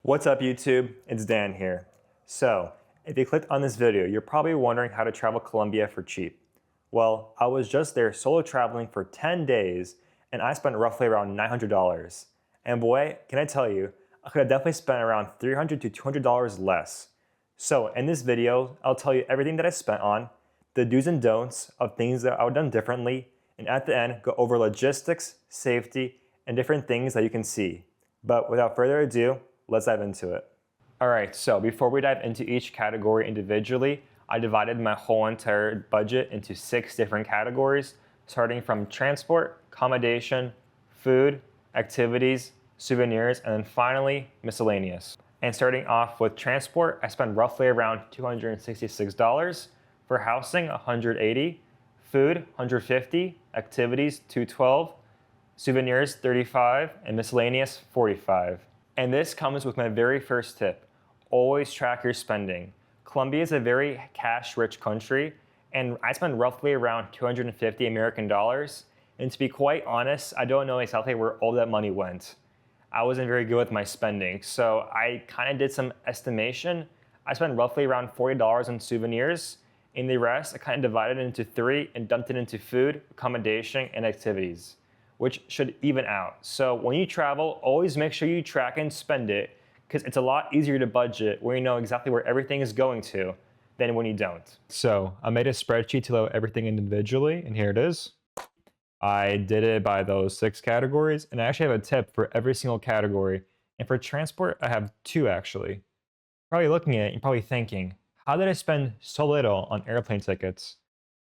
What's up YouTube? It's Dan here. So, if you clicked on this video, you're probably wondering how to travel Colombia for cheap. Well, I was just there solo traveling for 10 days and I spent roughly around $900. And boy, can I tell you, I could have definitely spent around $300 to $200 less. So in this video, I'll tell you everything that I spent on, the do's and don'ts of things that I would have done differently, and at the end, go over logistics, safety, and different things that you can see. But without further ado, let's dive into it. All right, so before we dive into each category individually, I divided my whole entire budget into 6 different categories, starting from transport, accommodation, food, activities, souvenirs, and then finally, miscellaneous. And starting off with transport, I spent roughly around $266, for housing $180, food $150, activities $212, souvenirs $35, and miscellaneous $45. And this comes with my very first tip. Always track your spending. Colombia is a very cash-rich country, and I spend roughly around 250 American dollars. And to be quite honest, I don't know exactly where all that money went. I wasn't very good with my spending, so I kind of did some estimation. I spent roughly around $40 on souvenirs, and the rest I kind of divided into 3 and dumped it into food, accommodation, and activities, which should even out. So when you travel, always make sure you track and spend it, because it's a lot easier to budget when you know exactly where everything is going to than when you don't. So I made a spreadsheet to load everything individually, and here it is. I did it by those 6 categories, and I actually have a tip for every single category. And for transport, I have 2 actually. Probably looking at it, you're probably thinking, how did I spend so little on airplane tickets?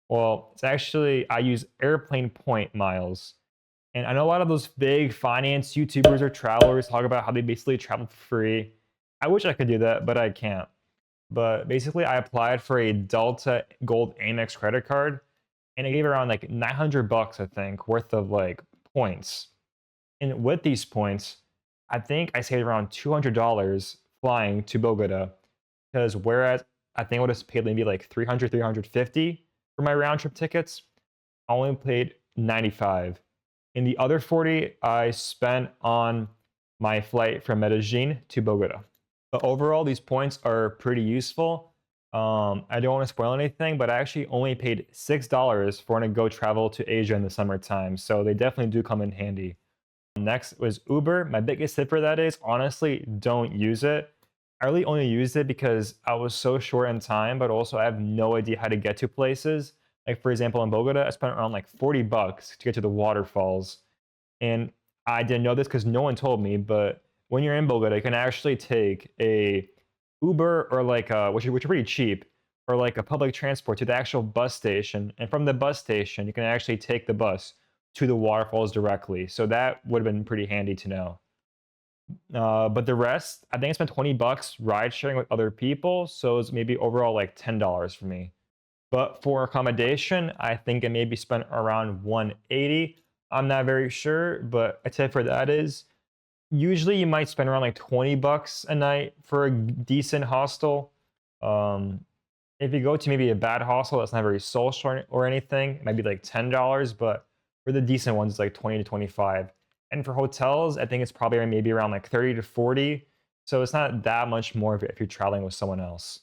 Well, it's actually, I use airplane point miles. And I know a lot of those big finance YouTubers or travelers talk about how they basically travel for free. I wish I could do that, but I can't. But basically, I applied for a Delta Gold Amex credit card, and it gave around like 900 bucks, I think, worth of like points. And with these points, I think I saved around $200 flying to Bogota. Because whereas I think I would have paid maybe like 300, 350 for my round trip tickets, I only paid 95. And the other 40 I spent on my flight from Medellín to Bogota. But overall, these points are pretty useful. I don't want to spoil anything, but I actually only paid $6 for when I go travel to Asia in the summertime. So they definitely do come in handy. Next was Uber. My biggest tip for that is honestly, don't use it. I really only used it because I was so short in time, but also I have no idea how to get to places. Like for example, in Bogota, I spent around like 40 bucks to get to the waterfalls. And I didn't know this because no one told me, but when you're in Bogota, you can actually take a Uber or like which are pretty cheap, or like a public transport to the actual bus station. And from the bus station, you can actually take the bus to the waterfalls directly. So that would have been pretty handy to know. But the rest, I think I spent 20 bucks ride sharing with other people. So it's maybe overall like $10 for me. But for accommodation, I think I maybe spent around 180. I'm not very sure, but a tip for that is usually you might spend around like 20 bucks a night for a decent hostel. Um, if you go to maybe a bad hostel that's not very social or anything, it might be like $10, but for the decent ones, it's like 20 to 25. And for hotels, I think it's probably maybe around like 30 to 40. So it's not that much more if you're traveling with someone else.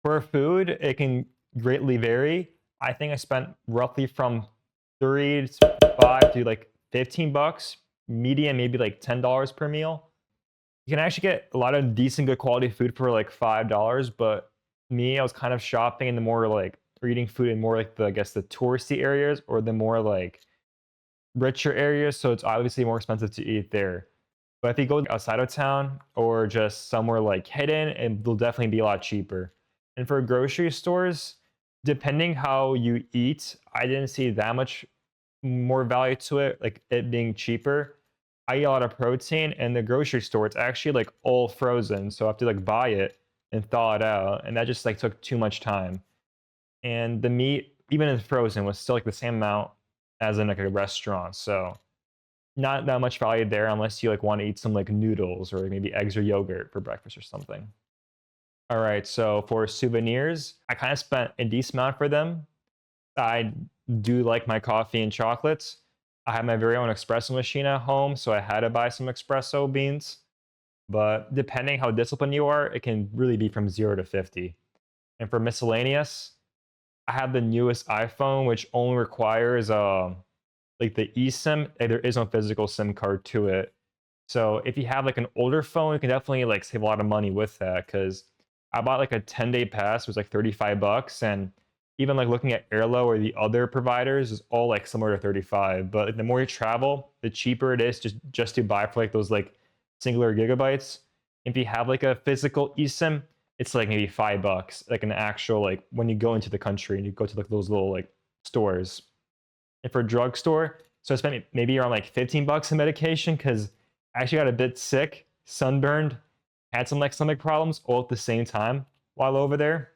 For food, it can greatly vary. I think I spent roughly from 35 to like 15 bucks, median maybe like $10 per meal. You can actually get a lot of decent, good quality food for like $5, but me, I was kind of shopping in the more like, or eating food in more like the, I guess, the touristy areas or the more like richer areas. So it's obviously more expensive to eat there. But if you go outside of town or just somewhere like hidden, it will definitely be a lot cheaper. And for grocery stores, depending how you eat, I didn't see that much more value to it, like it being cheaper. I eat a lot of protein, and the grocery store, it's actually like all frozen. So I have to like buy it and thaw it out. And that just like took too much time. And the meat, even in frozen, was still like the same amount as in like a restaurant. So not that much value there unless you like want to eat some like noodles or maybe eggs or yogurt for breakfast or something. All right, so for souvenirs, I kind of spent a decent amount for them. I do like my coffee and chocolates. I have my very own espresso machine at home, so I had to buy some espresso beans. but depending how disciplined you are, it can really be from 0 to 50. And for miscellaneous, I have the newest iPhone, which only requires like the eSIM. There is no physical SIM card to it. So if you have like an older phone, you can definitely like save a lot of money with that. Because I bought like a 10-day pass, it was like $35, and even like looking at Airlo or the other providers is all like similar to 35. But like, the more you travel, the cheaper it is just to buy for like those like singular gigabytes. If you have like a physical eSIM, it's like maybe $5, like an actual like when you go into the country and you go to like those little like stores. And for drugstore, so I spent maybe around like $15 in medication because I actually got a bit sick, sunburned, had some like stomach problems all at the same time while over there.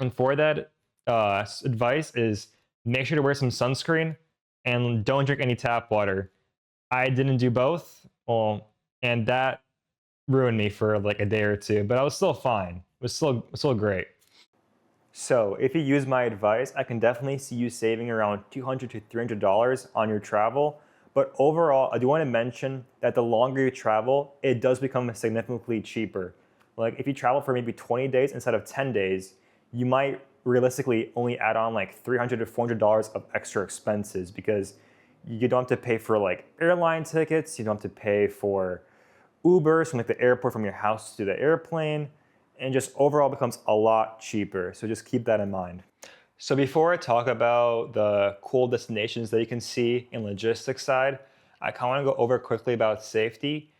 And for that, advice is make sure to wear some sunscreen and don't drink any tap water. I didn't do both, well, and that ruined me for like a day or two, but I was still fine. It was still great. So if you use my advice, I can definitely see you saving around $200 to $300 on your travel. But overall, I do want to mention that the longer you travel, it does become significantly cheaper. Like if you travel for maybe 20 days instead of 10 days, you might realistically only add on like $300 to $400 of extra expenses because you don't have to pay for like airline tickets, you don't have to pay for Ubers from like the airport from your house to the airplane, and just overall becomes a lot cheaper. So just keep that in mind. So before I talk about the cool destinations that you can see in logistics side, I kind of want to go over quickly about safety.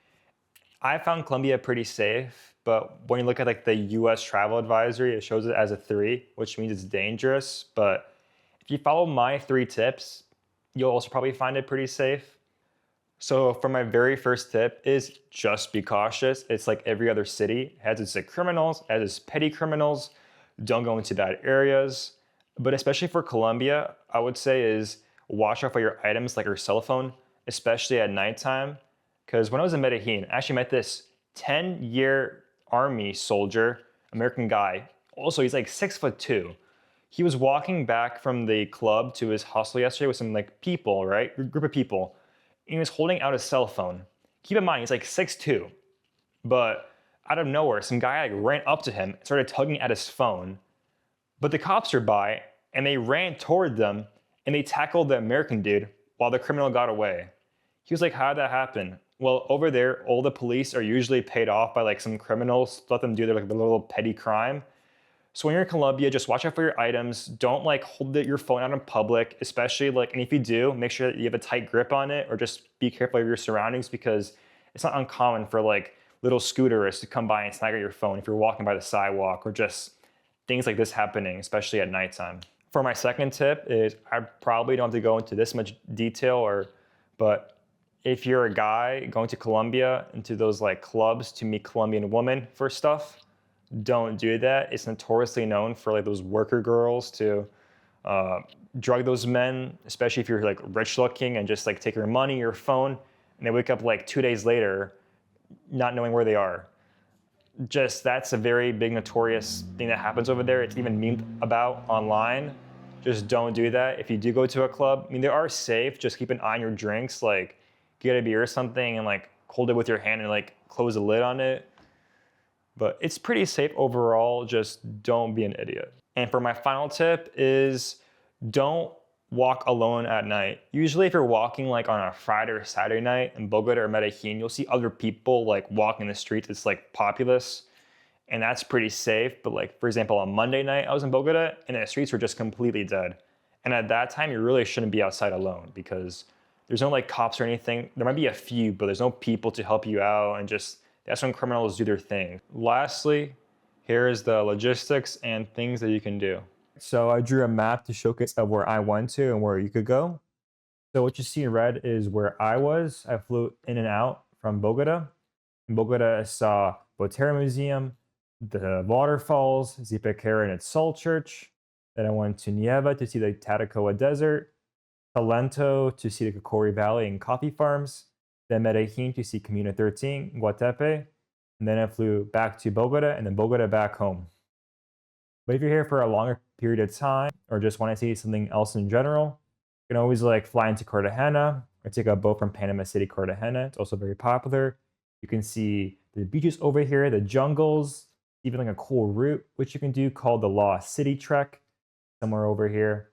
I found Colombia pretty safe, but when you look at like the US travel advisory, it shows it as a 3, which means it's dangerous. But if you follow my 3 tips, you'll also probably find it pretty safe. So for my very first tip is just be cautious. It's like every other city. It has its like criminals, it has its petty criminals. Don't go into bad areas. But especially for Colombia, I would say is watch out for your items like your cell phone, especially at nighttime. Because when I was in Medellín, I actually met this 10-year army soldier, American guy. Also, he's like 6'2". He was walking back from the club to his hostel yesterday with some like people, right? Group of people. And he was holding out his cell phone. Keep in mind, he's like 6'2". But out of nowhere, some guy like ran up to him and started tugging at his phone. But the cops are by, and they ran toward them, and they tackled the American dude while the criminal got away. He was like, how did that happen? Well, over there, all the police are usually paid off by like some criminals to let them do their like the little petty crime. So when you're in Colombia, just watch out for your items. Don't like hold your phone out in public, especially like, and if you do, make sure that you have a tight grip on it or just be careful of your surroundings because it's not uncommon for like little scooterists to come by and snag at your phone if you're walking by the sidewalk or just things like this happening, especially at nighttime. For my second tip is I probably don't have to go into this much detail but if you're a guy going to Colombia into those like clubs to meet Colombian women for stuff, don't do that. It's notoriously known for like those worker girls to drug those men, especially if you're like rich looking and just like take your money, your phone, and they wake up like 2 days later not knowing where they are. Just that's a very big notorious thing that happens over there. It's even memed about online. Just don't do that. If you do go to a club, I mean, they are safe. Just keep an eye on your drinks. Like get a beer or something and like hold it with your hand and like close the lid on it. But it's pretty safe overall, just don't be an idiot. And for my final tip is don't walk alone at night. Usually if you're walking like on a Friday or Saturday night in Bogotá or Medellín, you'll see other people like walking the streets. It's like populous and that's pretty safe. But like, for example, on Monday night, I was in Bogotá and the streets were just completely dead. And at that time, you really shouldn't be outside alone because there's no like cops or anything. There might be a few, but there's no people to help you out and just that's when criminals do their thing. Lastly, here is the logistics and things that you can do. So I drew a map to showcase of where I went to and where you could go. So what you see in red is where I was. I flew in and out from Bogota. In Bogota, I saw Botero Museum, the waterfalls, Zipaquera and its salt church. Then I went to Nieva to see the Tatacoa Desert, Salento to see the Cocori Valley and coffee farms, then Medellín to see Comuna 13, Guatepe, and then I flew back to Bogota and then Bogota back home. But if you're here for a longer period of time or just want to see something else in general, you can always like fly into Cartagena or take a boat from Panama City, Cartagena. It's also very popular. You can see The beaches over here, the jungles, even like a cool route which you can do called the Lost City Trek somewhere over here.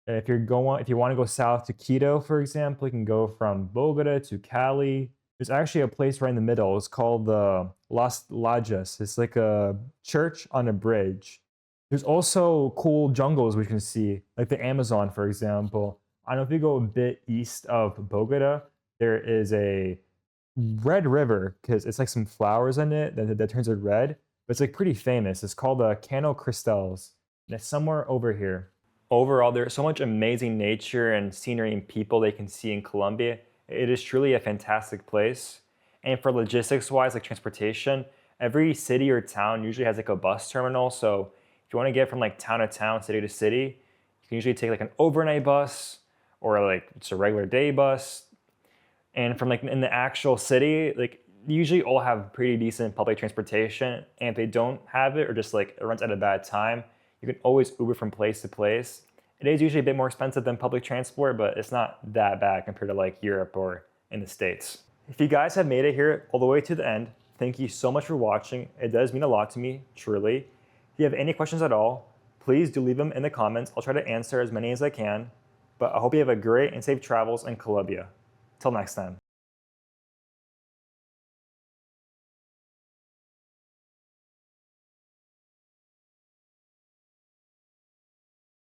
If you want to go south to Quito, for example, you can go from Bogota to Cali. There's actually a place right in the middle. It's called the Las Lajas. It's like a church on a bridge. There's also cool jungles we can see, like the Amazon, for example. I don't know if you go a bit east of Bogota, there is a red river because it's like some flowers in it that turns it red. But it's like pretty famous. It's called the Cano Cristales, and it's somewhere over here. Overall, there's so much amazing nature and scenery and people they can see in Colombia. It is truly a fantastic place. And for logistics wise, like transportation, every city or town usually has like a bus terminal. So if you want to get from like town to town, city to city, you can usually take like an overnight bus or like it's a regular day bus. And from like in the actual city, like usually all have pretty decent public transportation. And if they don't have it or just like it runs at a bad time, you can always Uber from place to place. It is usually a bit more expensive than public transport, but it's not that bad compared to like Europe or in the States. If you guys have made it here all the way to the end, thank you so much for watching. It does mean a lot to me, truly. If you have any questions at all, please do leave them in the comments. I'll try to answer as many as I can. But I hope you have a great and safe travels in Colombia. Till next time.